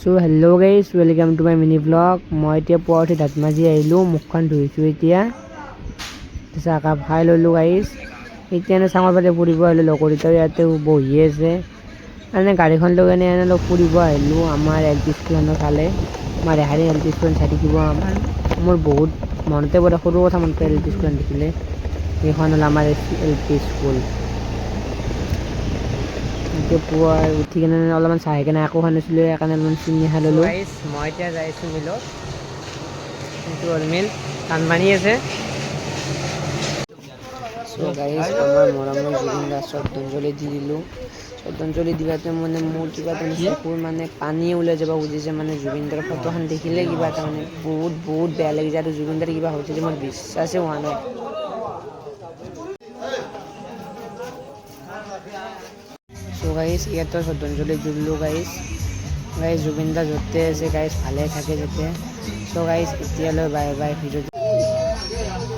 So hello' guys, welcome to my mini blog. মই এতিয়া পুৱা উঠি দাঁত মাজি আহিলোঁ, মুখখন ধুইছোঁ এতিয়া। তাৰপিছত একাপ খাই ল'লোঁ গাইজ। এতিয়া চাঙৰ ফালে ফুৰিব আহিলোঁ, লগৰকেইটাও ইয়াতে বহি আছে। এনে গাড়ীখন লৈ কেনে অলপ ফুৰিব আহিলোঁ আমাৰ এল পি স্কুলখনৰ ফালে। আমাৰ ৰেহাৰি এল পি স্কুলখন চাই থাকিব মোৰ বহুত মনতে পৰে, সৰু কথা মনত পৰে এল পি স্কুলখন দেখিলে। এইখন হ'ল আমাৰ এল পি স্কুল। এতিয়া পুৱা উঠি কিনে অলপমান চাহ কিনে আকৌ খানিছিলোঁ, সেইকাৰণে অলপমান চিনি খাই ল'লোঁ। মই এতিয়া যাই আছোঁ মিলত, সেইটো হ'ল মিল বানপানী আছে। চ' গাইজ, আমাৰ মৰমৰ জুবিন দাক শ্ৰদ্ধাঞ্জলি দি দিলোঁ। শ্ৰদ্ধাঞ্জলি দিয়াতে মানে মোৰ কিবা এটা চকুৰ মানে পানী ওলাই যাব খুজিছে। মানে জুবিন দাৰ ফটোখন দেখিলে কিবা এটা মানে বহুত বেয়া লাগি যায়। আৰু জুবিন দাৰ কিবা হৈছে যে মোৰ বিশ্বাসেই হোৱা নাই। চ' গাইজ, ইয়াতে শ্ৰদ্ধাঞ্জলি দিলোঁ গাইজ। জুবিন দা য'তে আছে গাইজ ভালে থাকে যাতে। চ' গাইজ, এতিয়ালৈ বাই বাই। ভিডিঅ'টো